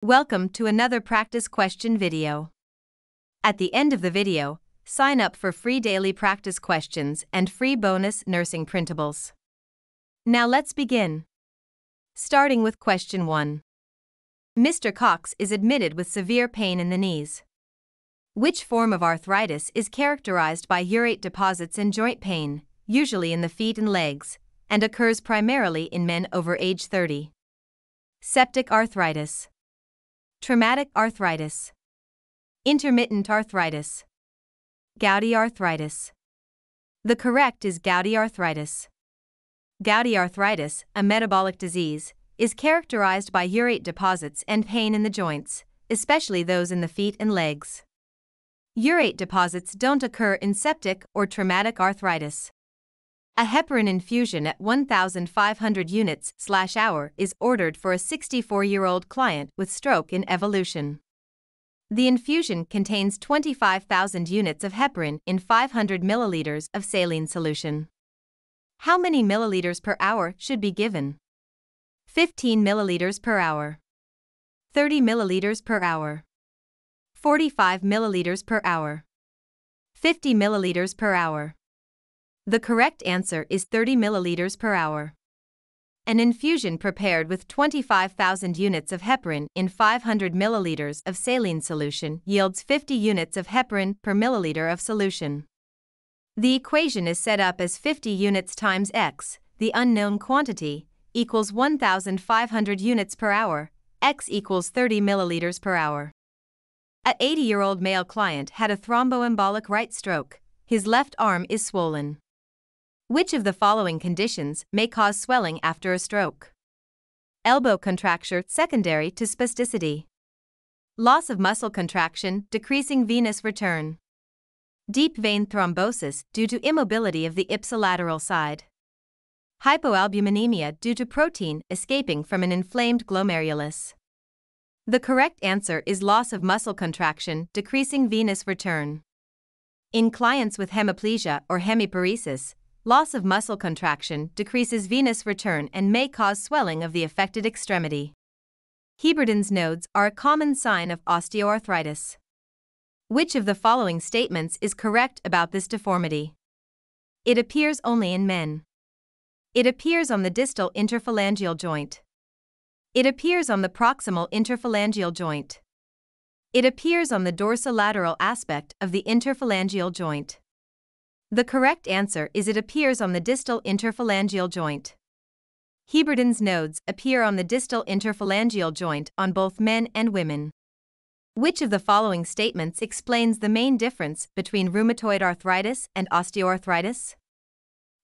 Welcome to another practice question video. At the end of the video, sign up for free daily practice questions and free bonus nursing printables. Now let's begin. Starting with question 1. Mr. Cox is admitted with severe pain in the knees. Which form of arthritis is characterized by urate deposits and joint pain, usually in the feet and legs, and occurs primarily in men over age 30? Septic arthritis. Traumatic arthritis. Intermittent arthritis. Gouty arthritis. The correct is gouty arthritis. Gouty arthritis, a metabolic disease, is characterized by urate deposits and pain in the joints, especially those in the feet and legs. Urate deposits don't occur in septic or traumatic arthritis. A heparin infusion at 1,500 units/hour is ordered for a 64-year-old client with stroke in evolution. The infusion contains 25,000 units of heparin in 500 milliliters of saline solution. How many milliliters per hour should be given? 15 milliliters per hour. 30 milliliters per hour. 45 milliliters per hour. 50 milliliters per hour. The correct answer is 30 milliliters per hour. An infusion prepared with 25,000 units of heparin in 500 milliliters of saline solution yields 50 units of heparin per milliliter of solution. The equation is set up as 50 units times x, the unknown quantity, equals 1,500 units per hour, x equals 30 milliliters per hour. A 80-year-old male client had a thromboembolic right stroke. His left arm is swollen. Which of the following conditions may cause swelling after a stroke? Elbow contracture secondary to spasticity. Loss of muscle contraction decreasing venous return. Deep vein thrombosis due to immobility of the ipsilateral side. Hypoalbuminemia due to protein escaping from an inflamed glomerulus. The correct answer is loss of muscle contraction decreasing venous return. In clients with hemiplegia or hemiparesis, loss of muscle contraction decreases venous return and may cause swelling of the affected extremity. Heberden's nodes are a common sign of osteoarthritis. Which of the following statements is correct about this deformity? It appears only in men. It appears on the distal interphalangeal joint. It appears on the proximal interphalangeal joint. It appears on the dorsolateral aspect of the interphalangeal joint. The correct answer is it appears on the distal interphalangeal joint. Heberden's nodes appear on the distal interphalangeal joint on both men and women. Which of the following statements explains the main difference between rheumatoid arthritis and osteoarthritis?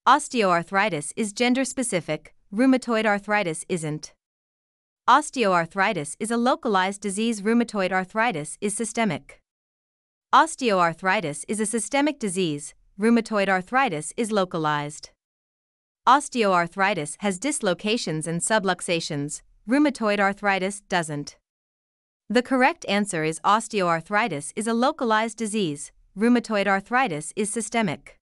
Osteoarthritis is gender-specific, rheumatoid arthritis isn't. Osteoarthritis is a localized disease. Rheumatoid arthritis is systemic. Osteoarthritis is a systemic disease. Rheumatoid arthritis is localized. Osteoarthritis has dislocations and subluxations. Rheumatoid arthritis doesn't. The correct answer is osteoarthritis is a localized disease. Rheumatoid arthritis is systemic.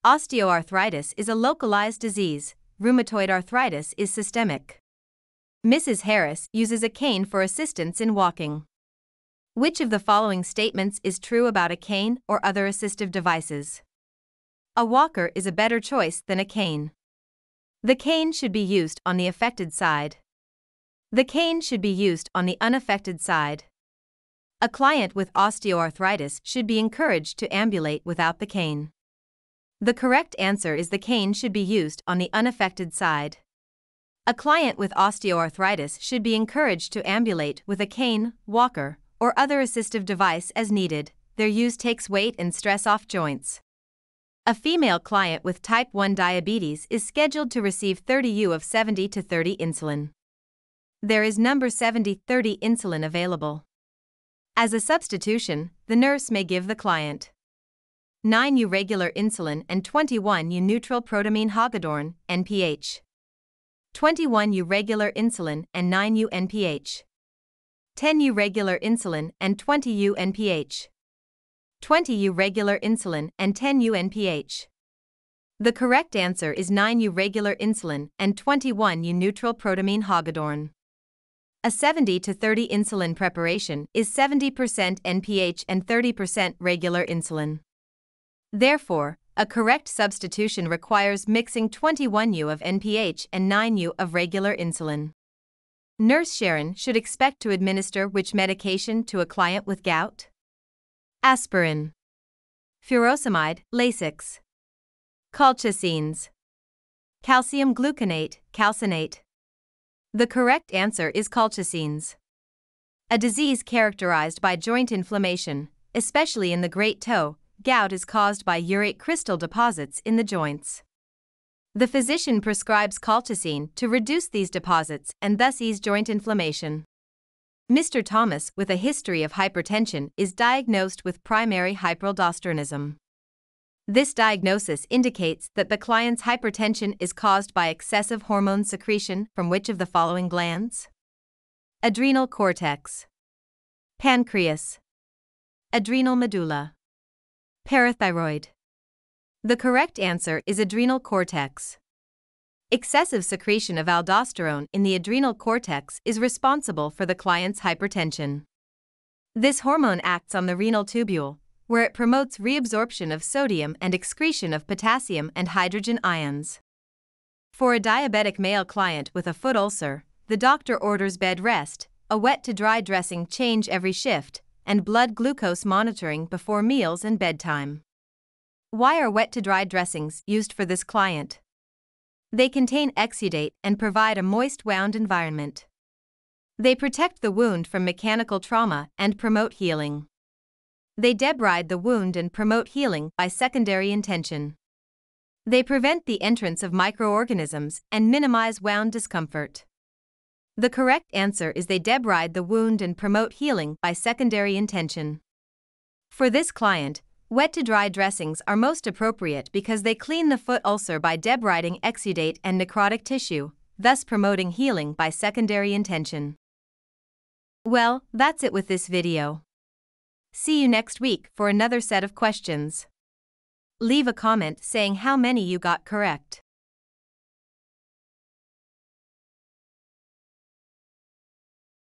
Osteoarthritis is a localized disease. Rheumatoid arthritis is systemic. Mrs. Harris uses a cane for assistance in walking. Which of the following statements is true about a cane or other assistive devices? A walker is a better choice than a cane. The cane should be used on the affected side. The cane should be used on the unaffected side. A client with osteoarthritis should be encouraged to ambulate without the cane. The correct answer is the cane should be used on the unaffected side. A client with osteoarthritis should be encouraged to ambulate with a cane, walker, or other assistive device as needed. Their use takes weight and stress off joints. A female client with type 1 diabetes is scheduled to receive 30 U of 70/30 insulin. There is number 70/30 insulin available. As a substitution, the nurse may give the client 9 U regular insulin and 21 U neutral protamine hagedorn, NPH. 21 U regular insulin and 9 U NPH. 10 U regular insulin and 20 U NPH. 20 U regular insulin and 10 U NPH. The correct answer is 9 U regular insulin and 21 U neutral protamine hagedorn. A 70 to 30 insulin preparation is 70% NPH and 30% regular insulin. Therefore, a correct substitution requires mixing 21 U of NPH and 9 U of regular insulin. Nurse Sharon should expect to administer which medication to a client with gout? Aspirin, furosemide, Lasix, colchicines, calcium gluconate, calcinate. The correct answer is colchicines. A disease characterized by joint inflammation, especially in the great toe, gout is caused by urate crystal deposits in the joints. The physician prescribes colchicine to reduce these deposits and thus ease joint inflammation. Mr. Thomas, with a history of hypertension, is diagnosed with primary hyperaldosteronism. This diagnosis indicates that the client's hypertension is caused by excessive hormone secretion from which of the following glands? Adrenal cortex, pancreas, adrenal medulla, parathyroid. The correct answer is adrenal cortex. Excessive secretion of aldosterone in the adrenal cortex is responsible for the client's hypertension. This hormone acts on the renal tubule, where it promotes reabsorption of sodium and excretion of potassium and hydrogen ions. For a diabetic male client with a foot ulcer, the doctor orders bed rest, a wet to dry dressing change every shift, and blood glucose monitoring before meals and bedtime. Why are wet to dry dressings used for this client? They contain exudate and provide a moist wound environment. They protect the wound from mechanical trauma and promote healing. They debride the wound and promote healing by secondary intention. They prevent the entrance of microorganisms and minimize wound discomfort. The correct answer is they debride the wound and promote healing by secondary intention. For this client, wet to dry dressings are most appropriate because they clean the foot ulcer by debriding exudate and necrotic tissue, thus promoting healing by secondary intention. Well, that's it with this video. See you next week for another set of questions. Leave a comment saying how many you got correct.